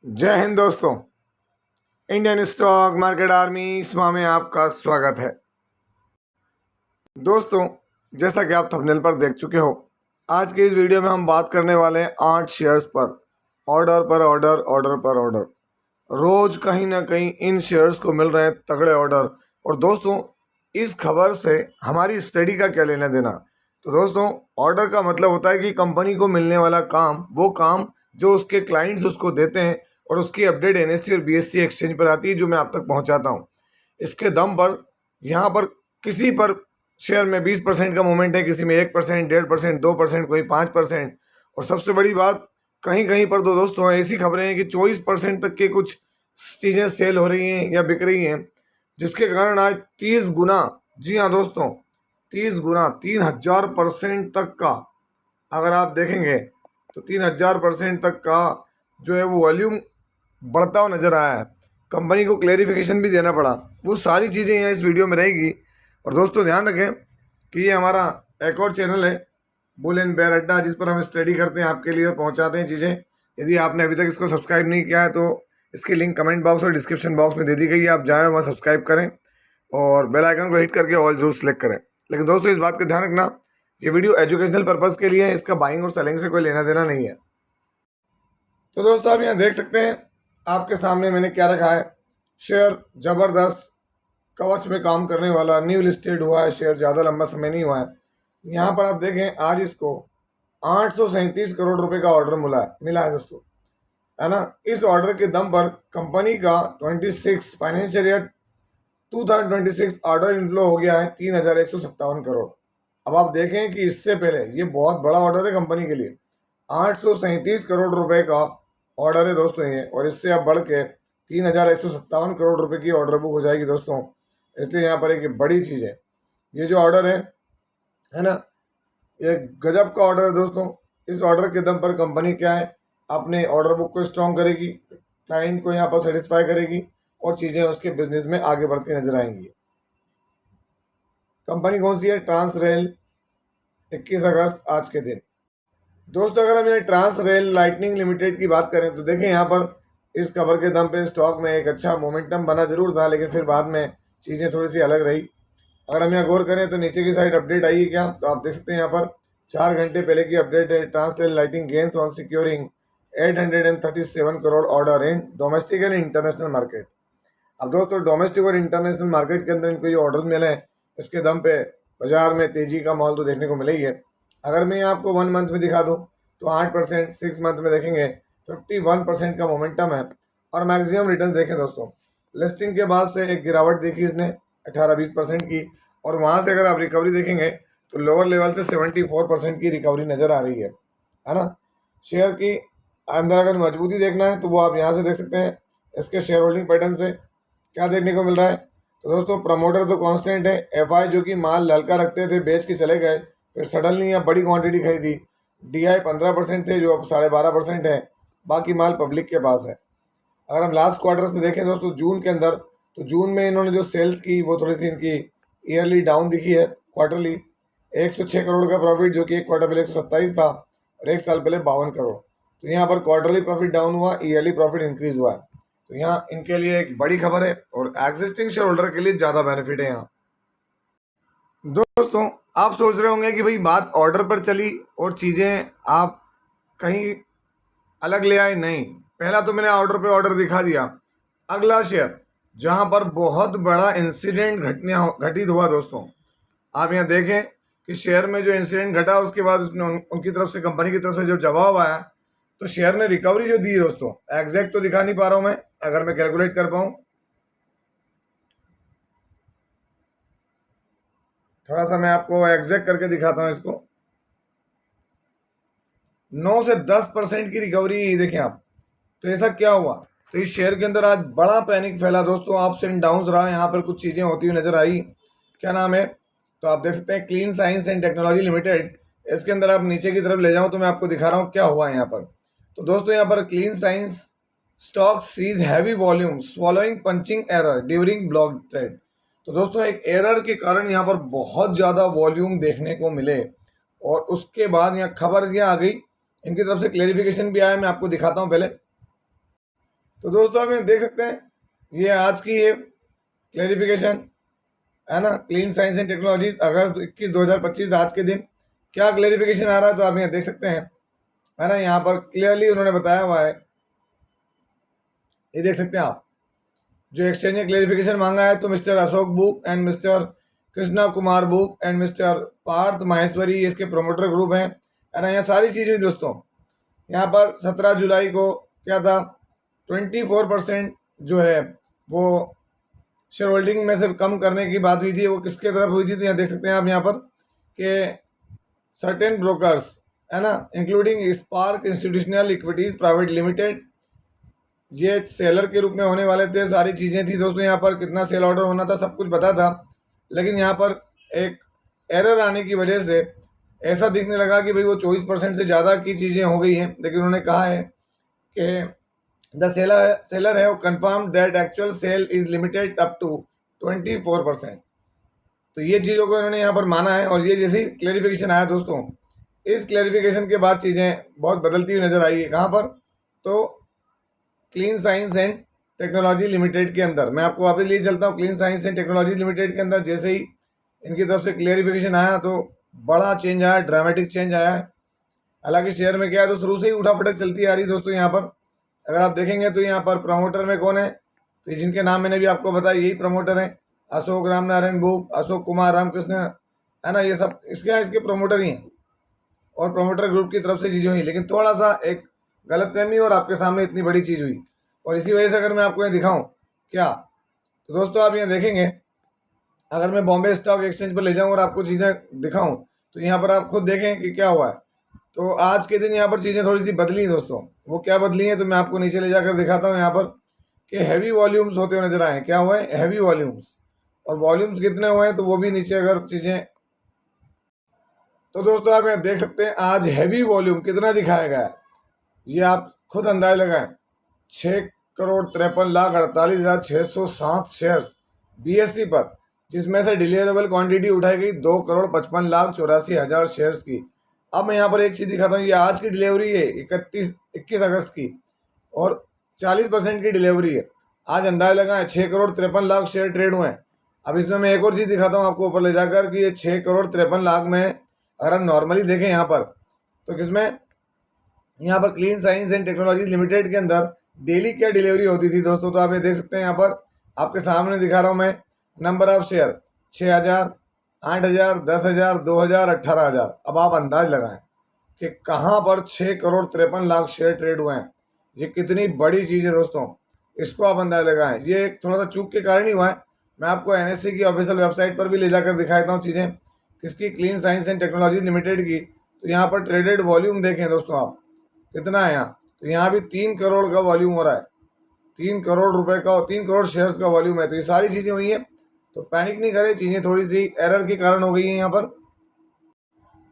जय हिंद दोस्तों। Indian stock market army स्मा में आपका स्वागत है। दोस्तों, जैसा कि आप थंबनेल पर देख चुके हो, आज के इस वीडियो में हम बात करने वाले हैं 8 शेयर्स पर। ऑर्डर पर ऑर्डर, ऑर्डर पर ऑर्डर, रोज कहीं ना कहीं इन शेयर्स को मिल रहे हैं तगड़े ऑर्डर। और दोस्तों, इस खबर से हमारी स्टडी का क्या लेना देना। तो दोस्तों, ऑर्डर का मतलब होता है कि कंपनी को मिलने वाला काम, वो काम जो उसके क्लाइंट्स उसको देते हैं और उसकी अपडेट एनएससी और बीएससी एक्सचेंज पर आती है, जो मैं आप तक पहुंचाता हूं। इसके दम पर यहाँ पर किसी पर शेयर में 20% का मूवमेंट है, किसी में 1%, 1.5%, 2%, कोई 5%। और सबसे बड़ी बात, कहीं कहीं पर तो दोस्तों ऐसी खबरें हैं कि 24% तक के कुछ चीज़ें सेल हो रही हैं या बिक रही हैं, जिसके कारण आज 30 गुना, जी हाँ दोस्तों, 30 गुना, 3000% तक का, अगर आप देखेंगे तो 3000% तक का जो है वो वॉल्यूम बढ़ता हुआ नज़र आया है। कंपनी को क्लेरिफिकेशन भी देना पड़ा, वो सारी चीज़ें यहाँ इस वीडियो में रहेगी। और दोस्तों ध्यान रखें कि ये हमारा एक और चैनल है, बुल एंड बेयर अड्डा, जिस पर हम स्टडी करते हैं आपके लिए और पहुंचाते हैं चीज़ें। यदि आपने अभी तक इसको सब्सक्राइब नहीं किया है तो इसकी लिंक कमेंट बॉक्स और डिस्क्रिप्शन बॉक्स में दे दी गई है, आप जाएँ वहाँ सब्सक्राइब करें और बेल आइकन को हिट करके ऑल जरूर सेलेक्ट करें। लेकिन दोस्तों, इस बात का ध्यान रखना, ये वीडियो एजुकेशनल पर्पज़ के लिए है, इसका बाइंग और सेलिंग से कोई लेना देना नहीं है। तो दोस्तों, आप यहाँ देख सकते हैं, आपके सामने मैंने क्या रखा है। शेयर ज़बरदस्त कवच में काम करने वाला, न्यू लिस्टेड हुआ है शेयर, ज़्यादा लंबा समय नहीं हुआ है। यहाँ पर आप देखें, आज इसको 837 करोड़ रुपए का ऑर्डर मिला है दोस्तों, है ना। इस ऑर्डर के दम पर कंपनी का 26 फाइनेंशियल ईयर 2026 ऑर्डर इनफ्लो हो गया है 3157 करोड़। अब आप देखें कि इससे पहले ये बहुत बड़ा ऑर्डर है कंपनी के लिए, 837 करोड़ रुपए का ऑर्डर है दोस्तों ये, और इससे अब बढ़ के 3157 करोड़ रुपए की ऑर्डर बुक हो जाएगी दोस्तों। इसलिए यहाँ पर एक बड़ी चीज़ है ये जो ऑर्डर है ना, ये गजब का ऑर्डर है दोस्तों। इस ऑर्डर के दम पर कंपनी क्या है, अपने ऑर्डर बुक को स्ट्रॉन्ग करेगी, क्लाइंट को यहाँ पर सेटिस्फाई करेगी और चीज़ें उसके बिजनेस में आगे बढ़ती नजर आएंगी। कंपनी कौन सी है? ट्रांस रेल, 21 अगस्त आज के दिन। दोस्तों, अगर हम ये ट्रांस रेल लाइटनिंग लिमिटेड की बात करें तो देखें, यहाँ पर इस खबर के दम पे स्टॉक में एक अच्छा मोमेंटम बना जरूर था, लेकिन फिर बाद में चीज़ें थोड़ी सी अलग रही। अगर हम यहाँ गौर करें तो नीचे की साइड अपडेट आई है क्या, तो आप देख सकते हैं यहाँ पर 4 घंटे पहले की अपडेट है। Transrail Lighting gains on securing 837 crore order in domestic and international market. अब दोस्तों, डोमेस्टिक और इंटरनेशनल मार्केट के अंदर इनको ये ऑर्डर मिले हैं, इसके दम पे बाजार में तेजी का माहौल तो देखने को मिला ही है। अगर मैं आपको 1 मंथ में दिखा दूं तो 8%, 6 मंथ में देखेंगे 51% का मोमेंटम है। और मैक्सिमम रिटर्न देखें दोस्तों, लिस्टिंग के बाद से एक गिरावट देखी इसने 18-20% की, और वहाँ से अगर आप रिकवरी देखेंगे तो लोअर लेवल से 74% की रिकवरी नज़र आ रही है ना। शेयर की अंदर अगर मजबूती देखना है तो वो आप यहाँ से देख सकते हैं, इसके शेयर होल्डिंग पैटर्न से क्या देखने को मिल रहा है। तो दोस्तों, प्रमोटर तो कांस्टेंट है। एफआई जो कि माल ललका रखते थे, बेच के चले गए, फिर सडनली अब बड़ी क्वांटिटी खरीदी। डीआई 15% थे, जो अब 12.5% है। बाकी माल पब्लिक के पास है। अगर हम लास्ट क्वार्टर से देखें दोस्तों, जून के अंदर, तो जून में इन्होंने जो सेल्स की वो थोड़ी सी इनकी ईयरली डाउन दिखी है। क्वार्टरली 106 करोड़ का प्रॉफिट, जो कि एक क्वार्टर पहले 127 था और एक साल पहले 52 करोड़। तो यहाँ पर क्वार्टरली प्रॉफिट डाउन हुआ, ईयरली प्रॉफिट इंक्रीज हुआ है। तो यहाँ इनके लिए एक बड़ी खबर है और एग्जिस्टिंग शेयर होल्डर के लिए ज़्यादा बेनिफिट है यहाँ। दोस्तों, आप सोच रहे होंगे कि भाई बात ऑर्डर पर चली और चीज़ें आप कहीं अलग ले आए। नहीं, पहला तो मैंने ऑर्डर पे ऑर्डर दिखा दिया। अगला शेयर जहां पर बहुत बड़ा इंसिडेंट घटित हुआ दोस्तों, आप यहाँ देखें कि शेयर में जो इंसिडेंट घटा उसके बाद उसने उनकी तरफ से, कंपनी की तरफ से जो जवाब आया, तो शेयर ने रिकवरी जो दी है दोस्तों, एग्जैक्ट तो दिखा नहीं पा रहा हूं मैं, अगर मैं कैलकुलेट कर पाऊँ थोड़ा सा, मैं आपको एग्जैक्ट करके दिखाता हूँ इसको। 9 से 10% की रिकवरी देखें आप। तो ऐसा क्या हुआ, तो इस शेयर के अंदर आज बड़ा पैनिक फैला दोस्तों, अप्स एंड डाउन्स रहा, यहाँ पर कुछ चीज़ें होती हुई नजर आई। क्या नाम है, तो आप देख सकते हैं clean science and technology limited. इसके अंदर आप नीचे की तरफ ले जाऊं तो मैं आपको दिखा रहा हूँ क्या हुआ यहाँ पर। तो दोस्तों, यहाँ पर Clean Science stock sees heavy volume following punching error during block trade. तो दोस्तों, एक एरर के कारण यहाँ पर बहुत ज़्यादा वॉल्यूम देखने को मिले, और उसके बाद यहाँ खबर यह आ गई, इनकी तरफ से क्लेरिफिकेशन भी आया, मैं आपको दिखाता हूँ पहले। तो दोस्तों आप ये देख सकते हैं, ये आज की ये क्लैरिफिकेशन है ना, क्लीन साइंस एंड टेक्नोलॉजीज अगस्त 21 2025 आज के दिन क्या क्लैरिफिकेशन आ रहा है, तो आप यहाँ देख सकते हैं, है ना। यहाँ पर क्लियरली उन्होंने बताया हुआ है, ये देख सकते हैं आप, जो एक्सचेंज ने क्लैरिफिकेशन मांगा है, तो mister Ashok Boob and mister Krishna Kumar Boob and mister Parth Maheshwari इसके प्रोमोटर ग्रुप हैं, है ना। यहाँ सारी चीज़ें दोस्तों, यहाँ पर 17 जुलाई को क्या था, 24% जो है वो शेयर होल्डिंग में से कम करने की बात हुई थी। वो किसके तरफ हुई थी, तो यहाँ देख सकते हैं आप यहाँ पर कि सर्टेन ब्रोकर्स, है ना, including spark institutional equities private limited, ये सेलर के रूप में होने वाले थे। सारी चीज़ें थी दोस्तों, यहाँ पर कितना सेल ऑर्डर होना था सब कुछ पता था, लेकिन यहाँ पर एक एरर आने की वजह से ऐसा दिखने लगा कि भाई वो 24% से ज़्यादा की चीज़ें हो गई हैं। लेकिन उन्होंने कहा है कि the seller have confirm that actual sale is limited up to 24%। तो ये चीज़ों को इन्होंने यहाँ पर माना है, और ये जैसे ही क्लैरिफिकेशन आया दोस्तों, इस क्लैरिफिकेशन के बाद चीज़ें बहुत बदलती हुई नज़र आई है। कहाँ पर, तो clean science and technology limited के अंदर। मैं आपको वापस ले चलता हूँ, clean science and technology limited के अंदर जैसे ही इनकी तरफ से क्लियरिफिकेशन आया तो बड़ा चेंज आया, ड्रामेटिक चेंज आया है। हालांकि शेयर में क्या है, तो शुरू से ही उठापटक चलती आ रही दोस्तों। यहाँ पर अगर आप देखेंगे तो यहाँ पर प्रमोटर में कौन है, तो जिनके नाम मैंने भी आपको बताया यही प्रमोटर हैं, अशोक रामनारायण बुक, अशोक कुमार रामकृष्ण, है ना, ये सब इसके प्रमोटर ही हैं और प्रमोटर ग्रुप की तरफ से चीज़ें हुई। लेकिन थोड़ा सा एक गलतफहमी और आपके सामने इतनी बड़ी चीज़ हुई, और इसी वजह से अगर मैं आपको ये दिखाऊं क्या, तो दोस्तों आप यहाँ देखेंगे, अगर मैं बॉम्बे स्टॉक एक्सचेंज पर ले जाऊँ और आपको चीज़ें दिखाऊं, तो यहाँ पर आप खुद देखें कि क्या हुआ है। तो आज के दिन यहाँ पर चीज़ें थोड़ी सी बदली दोस्तों। वो क्या बदली हैं, तो मैं आपको नीचे ले जाकर दिखाता हूँ यहाँ पर कि हैवी वॉल्यूम्स होते हुए नजर आए। क्या हुआ है, हैवी वॉल्यूम्स, और वॉल्यूम्स कितने हुए हैं, तो वो भी नीचे अगर चीज़ें, तो दोस्तों आप यहाँ देख सकते हैं आज हैवी वॉल्यूम कितना दिखाया गया है, ये आप खुद अंदाजा लगाएं। 6,53,48,607 शेयर्स BSE पर, जिसमें से डिलीवरेबल क्वांटिटी उठाई गई 2,55,84,000 शेयर्स की। अब मैं यहाँ पर एक चीज़ दिखाता हूँ, ये आज की डिलीवरी है 21 अगस्त की, और 40% की डिलीवरी है। आज अंदाजा लगाएं 6,53,00,000 शेयर ट्रेड हुए हैं। अब इसमें मैं एक और चीज़ दिखाता हूँ आपको ऊपर ले जाकर कि ये 6,53,00,000 में अगर हम नॉर्मली देखें यहाँ पर, तो किसमें, यहाँ पर Clean science and technology limited के अंदर डेली क्या डिलीवरी होती थी दोस्तों, तो आप ये देख सकते हैं यहाँ पर आपके सामने दिखा रहा हूँ मैं। Number of share 6,000, 8,000, 10,000, 2,000, 18,000। अब आप अंदाज लगाएं कि कहाँ पर 6,53,00,000 शेयर ट्रेड हुए हैं। ये कितनी बड़ी चीज़ है दोस्तों, इसको आप अंदाज लगाएं। ये थोड़ा सा चूक के कारण ही हुआ है। मैं आपको NSE की ऑफिशियल वेबसाइट पर भी ले जाकर दिखा देता हूँ चीज़ें, किसकी, clean science and technology limited की। तो यहाँ पर ट्रेडेड वॉल्यूम देखें दोस्तों आप, कितना है यहाँ, तो यहाँ भी 3 करोड़ का वॉल्यूम हो रहा है, 3 करोड़ रुपए का, 3 करोड़ शेयर्स का वॉल्यूम है। तो ये सारी चीज़ें हुई हैं, तो पैनिक नहीं करें, चीज़ें थोड़ी सी एरर के कारण हो गई हैं यहाँ पर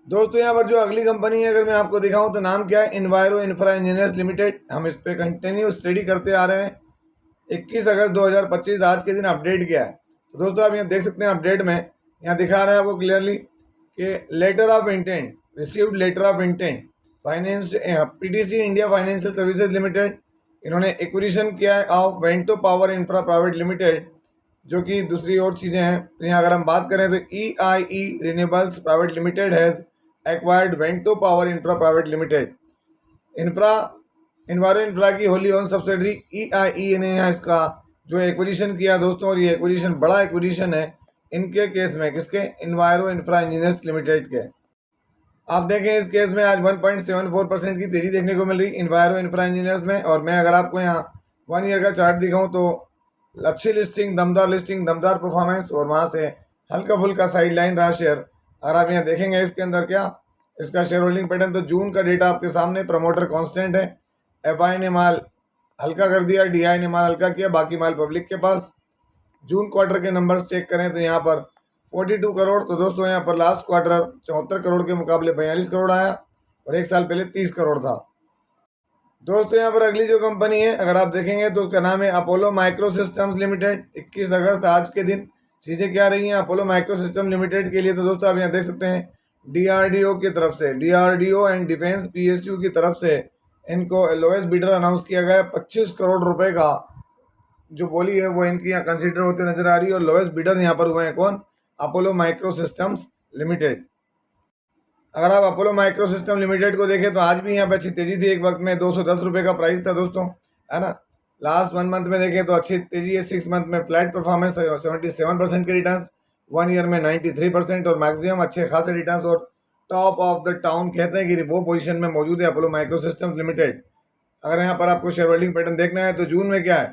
दोस्तों। यहाँ पर जो अगली कंपनी है, अगर मैं आपको दिखाऊं तो नाम क्या है, इन्वायरो इंफ्रा इंजीनियर्स लिमिटेड। हम इस पर कंटिन्यू स्टडी करते आ रहे हैं। 21 अगस्त 2025 आज के दिन अपडेट किया है। तो दोस्तों आप यहाँ देख सकते हैं अपडेट में, यहाँ दिखा रहा है आपको क्लियरली कि letter of intent, received letter of intent, finance PTC India Financial Services Limited, इन्होंने एक्विजिशन किया है of Vento Power Infra Private Limited, जो कि दूसरी और चीज़ें हैं। तो यहाँ अगर हम बात करें तो EIE renewables private limited has acquired Vento Power Infra Private limited. इन्वायरो infra की होली ओन सब्सिडरी EIE ने यहाँ इसका जो एक्विजिशन किया दोस्तों, और ये एक्विजिशन बड़ा एक्विजिशन है इनके केस में, किसके, इन्वायरो इंफ्रा इंजीनियर्स लिमिटेड के। आप देखें इस केस में आज 1.74% की तेज़ी देखने को मिल रही इन्वायरो इंफ्रा इंजीनियर्स में। और मैं अगर आपको यहाँ 1 ईयर का चार्ट दिखाऊँ तो अच्छी लिस्टिंग, दमदार परफॉर्मेंस, और वहाँ से हल्का फुल्का साइड लाइन रहा शेयर। अगर आप यहाँ देखेंगे इसके अंदर क्या, इसका शेयर होल्डिंग पैटर्न, तो जून का डेटा आपके सामने, प्रमोटर कांस्टेंट है, FI ने माल हल्का कर दिया, DI ने माल हल्का किया, बाकी माल पब्लिक के पास। जून क्वार्टर के नंबर्स चेक करें तो यहाँ पर 42 करोड़, तो दोस्तों यहाँ पर लास्ट क्वार्टर 74 करोड़ के मुकाबले 42 करोड़ आया, और एक साल पहले 30 करोड़ था दोस्तों। यहाँ पर अगली जो कंपनी है अगर आप देखेंगे तो उसका नाम है अपोलो माइक्रो सिस्टम्स लिमिटेड। 21 अगस्त आज के दिन चीज़ें क्या रही हैं अपोलो माइक्रो सिस्टम लिमिटेड के लिए, तो दोस्तों आप यहाँ देख सकते हैं DRDO की तरफ से, DRDO एंड डिफेंस PSU की तरफ से इनको लोएस्ट बीडर अनाउंस किया गया है। 25 करोड़ रुपए का जो बोली है वो इनकी यहाँ कंसिडर होते नजर आ रही है। और लोएस्ट बीडर यहाँ पर हुए हैं कौन? Apollo micro systems limited. अगर आप अपोलो माइक्रो सिस्टम लिमिटेड को देखें तो आज भी यहाँ पे अच्छी तेजी थी। एक वक्त में 210 रुपये का प्राइस था दोस्तों, है ना। लास्ट 1 मंथ में देखें तो अच्छी तेजी है। 6 मंथ में फ्लैट परफॉर्मेंस 77% के रिटर्न, 1 ईयर में 93% और मैक्सिमम अच्छे खासे रिटर्न। और टॉप ऑफ द टाउन कहते हैं कि वो पोजीशन में मौजूद है अपोलो माइक्रो सिस्टम लिमिटेड। अगर यहाँ पर आपको शेयर होल्डिंग पैटर्न देखना है तो जून में क्या है,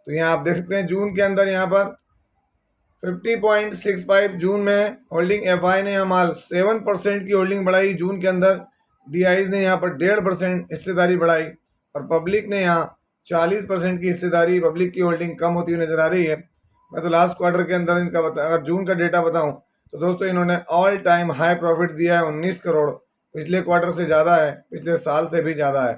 तो यहाँ आप देख सकते हैं जून के अंदर यहाँ पर 50.65 जून में होल्डिंग एफआई ने हमारे 7% की होल्डिंग बढ़ाई जून के अंदर। डीआईज ने यहाँ पर 1.5% हिस्सेदारी बढ़ाई और पब्लिक ने यहाँ 40% की हिस्सेदारी, पब्लिक की होल्डिंग कम होती हुई नजर आ रही है। मैं तो लास्ट क्वार्टर के अंदर इनका अगर जून का डेटा बताऊं तो दोस्तों इन्होंने ऑल टाइम हाई प्रॉफिट दिया है 19 करोड़। पिछले क्वार्टर से ज़्यादा है, पिछले साल से भी ज़्यादा है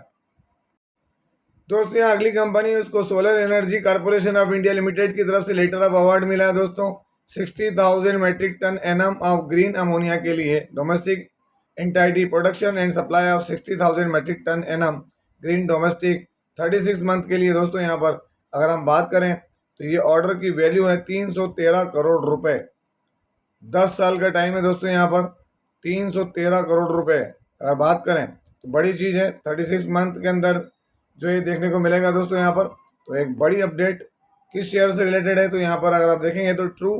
दोस्तों। यहाँ अगली कंपनी उसको solar energy corporation of India limited की तरफ से लेटर ऑफ अवार्ड मिला है दोस्तों। 60,000 metric tonne annum of green ammonia के लिए domestic entity production and supply of 60,000 metric tonne annum green domestic 36 month के लिए दोस्तों। यहाँ पर अगर हम बात करें तो ये ऑर्डर की वैल्यू है 313 करोड़ रुपए। 10 साल का टाइम है दोस्तों। यहाँ पर 313 करोड़ रुपए अगर बात करें तो बड़ी चीज़ है। 36 मंथ के अंदर जो ये देखने को मिलेगा दोस्तों यहाँ पर। तो एक बड़ी अपडेट किस शेयर से रिलेटेड है, तो यहाँ पर अगर आप देखेंगे तो true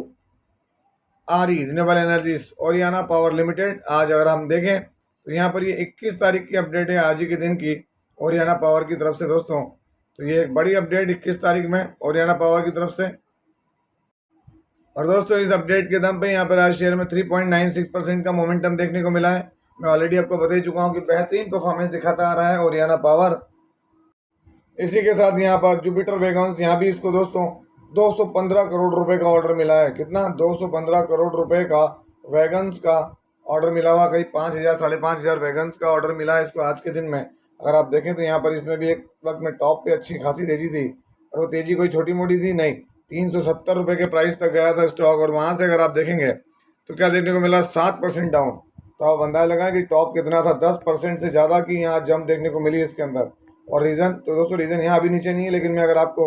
R E renewable energies Oriana power limited. आज अगर हम देखें तो यहाँ पर ये 21 तारीख की अपडेट है, आज ही के दिन की, ओरियाना पावर की तरफ से दोस्तों। तो ये एक बड़ी अपडेट 21 तारीख में ओरियाना पावर की तरफ से। और दोस्तों इस अपडेट के दम पे यहाँ पर आज शेयर में 3.96% का मोमेंटम देखने को मिला है। मैं ऑलरेडी आपको बता ही चुका हूँ कि बेहतरीन परफॉर्मेंस दिखाता आ रहा है ओरियाना पावर। इसी के साथ यहाँ पर जुपिटर वैगन्स, यहाँ भी इसको दोस्तों 215 करोड़ रुपए का ऑर्डर मिला है। कितना? 215 करोड़ रुपए का वैगन्स का ऑर्डर मिला हुआ। करीब 5,000 5,500 वैगन्स का ऑर्डर मिला है इसको आज के दिन में। अगर आप देखें तो यहाँ पर इसमें भी एक वक्त में टॉप पे अच्छी खासी तेजी थी और वो तेजी कोई छोटी मोटी थी नहीं। 370 रुपये के प्राइस तक गया था स्टॉक और वहाँ से अगर आप देखेंगे तो क्या देखने को मिला? 7% डाउन। तो आप अंदाजा लगाएं कि टॉप कितना था। 10% से ज़्यादा की यहाँ जंप देखने को मिली इसके अंदर। और रीज़न तो दोस्तों रीज़न यहाँ अभी नीचे नहीं है, लेकिन मैं अगर आपको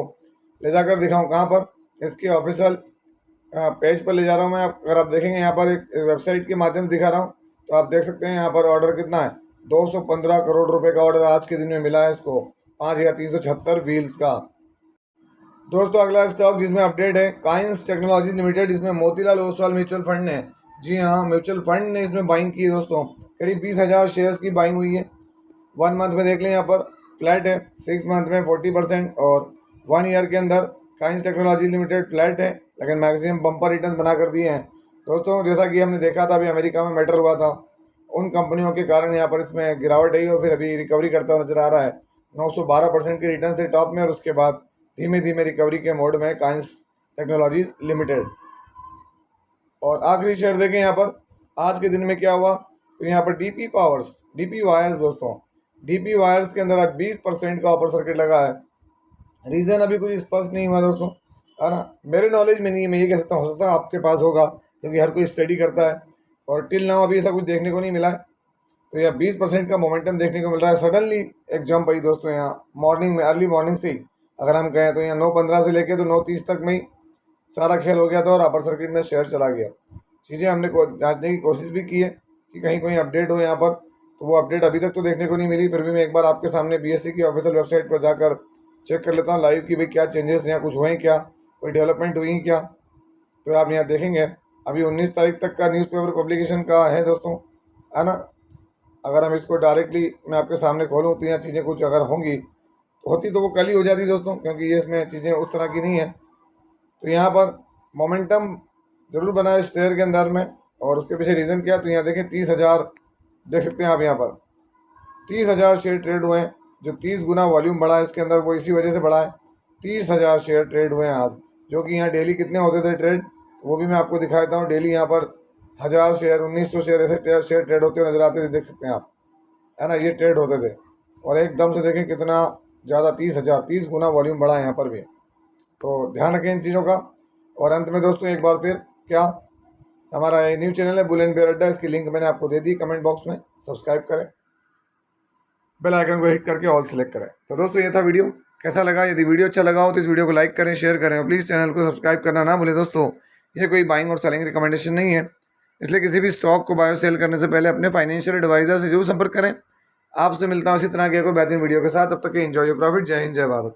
ले जाकर दिखाऊँ कहाँ पर, इसके ऑफिशियल पेज पर ले जा रहा हूँ मैं। अगर आप देखेंगे यहाँ पर एक वेबसाइट के माध्यम से दिखा रहा हूँ तो आप देख सकते हैं यहाँ पर ऑर्डर कितना है। 215 करोड़ रुपए का ऑर्डर आज के दिन में मिला है इसको, 5,376 व्हील्स का। दोस्तों अगला स्टॉक जिसमें अपडेट है काइंस टेक्नोलॉजी लिमिटेड। इसमें मोतीलाल ओसवाल म्यूचुअल फंड ने, जी हाँ म्यूचुअल फंड ने इसमें बाइंग की है दोस्तों। करीब 20,000 शेयर्स की बाइंग हुई है। 1 मंथ में देख लें यहाँ पर फ्लैट है, 6 मंथ में 40% और 1 ईयर के अंदर काइंस टेक्नोलॉजी लिमिटेड फ्लैट है, लेकिन मैक्सिमम बम्पर रिटर्न बना कर दिए हैं दोस्तों। जैसा कि हमने देखा था अभी अमेरिका में मैटर हुआ था, उन कंपनियों के कारण यहाँ पर इसमें गिरावट आई और फिर अभी रिकवरी करता हुआ नजर आ रहा है। 912% के रिटर्न थे टॉप में और उसके बाद धीमे धीमे रिकवरी के मोड में काइंस टेक्नोलॉजीज लिमिटेड। और आखिरी शेयर देखें यहाँ पर आज के दिन में क्या हुआ, तो यहाँ पर डीपी वायर्स दोस्तों, डीपी वायर्स के अंदर आज 20% का अपर सर्किट लगा है। रीज़न अभी कुछ स्पष्ट नहीं हुआ दोस्तों, है ना। मेरे नॉलेज में नहीं है, मैं ये कह सकता हूँ, हो सकता है आपके पास होगा क्योंकि हर कोई स्टडी करता है और टिल नाउ अभी ऐसा कुछ देखने को नहीं मिला है। तो यहाँ 20% का मोमेंटम देखने को मिल रहा है। सडनली एक जंप आई दोस्तों यहाँ मॉर्निंग में, अर्ली मॉर्निंग से ही अगर हम कहें तो यहाँ 9:15 से लेके तो 9:30 तक में ही सारा खेल हो गया था और अपर सर्किट में शेयर चला गया। चीज़ें हमने जांचने की कोशिश भी की है कि कहीं कोई अपडेट हो यहाँ पर, तो वो अपडेट अभी तक तो देखने को नहीं मिली। फिर भी मैं एक बार आपके सामने बीएसई की ऑफिशियल वेबसाइट पर जाकर चेक कर लेता हूँ लाइव की भाई क्या चेंजेस यहाँ कुछ हुए हैं, क्या कोई डेवलपमेंट हुई क्या। तो आप यहाँ देखेंगे अभी 19 तारीख तक का न्यूज़पेपर पब्लिकेशन का है दोस्तों, है ना। अगर हम इसको डायरेक्टली मैं आपके सामने खोलूँ तो यहाँ चीज़ें कुछ अगर होंगी होती तो वो कल ही हो जाती दोस्तों, क्योंकि ये इसमें चीज़ें उस तरह की नहीं है। तो यहाँ पर मोमेंटम ज़रूर बना है इस शेयर के अंदर में और उसके पीछे रीज़न क्या, तो यहाँ देखें 30,000 देख सकते हैं आप यहाँ पर 30,000 शेयर ट्रेड हुए हैं। जो 30 गुना वॉल्यूम बढ़ा है इसके अंदर वो इसी वजह से बढ़ा है। 30,000 शेयर ट्रेड हुए हैं आज, जो कि यहाँ डेली कितने होते थे ट्रेड वो भी मैं आपको दिखाता हूँ। डेली यहाँ पर 1,000 शेयर 1,900 शेयर ऐसे शेयर ट्रेड होते हुए नजर आते थे, देख सकते हैं आप, है ना। ये ट्रेड होते थे और एकदम से देखें कितना ज़्यादा 30 गुना वॉल्यूम बढ़ा है यहाँ पर भी। तो ध्यान रखें इन चीज़ों का। और अंत में दोस्तों एक बार फिर क्या, हमारा ये न्यू चैनल है बुल एंड बेयर अड्डा, इसकी लिंक मैंने आपको दे दी कमेंट बॉक्स में, सब्सक्राइब करें। बेल आइकन को हिट करके ऑल सेलेक्ट करें। तो दोस्तों ये था वीडियो, कैसा लगा? यदि वीडियो अच्छा लगा हो तो इस वीडियो को लाइक करें, शेयर करें और प्लीज़ चैनल को सब्सक्राइब करना ना भूलें। दोस्तों ये कोई बाइंग और सेलिंग रिकमेंडेशन नहीं है, इसलिए किसी भी स्टॉक को बाय और सेल करने से पहले अपने फाइनेंशियल एडवाइजर से जरूर संपर्क करें। आपसे मिलता हूँ इसी तरह के कोई बेहतरीन वीडियो के साथ। तब तक एंजॉय योर प्रॉफिट। जय हिंद, जय भारत।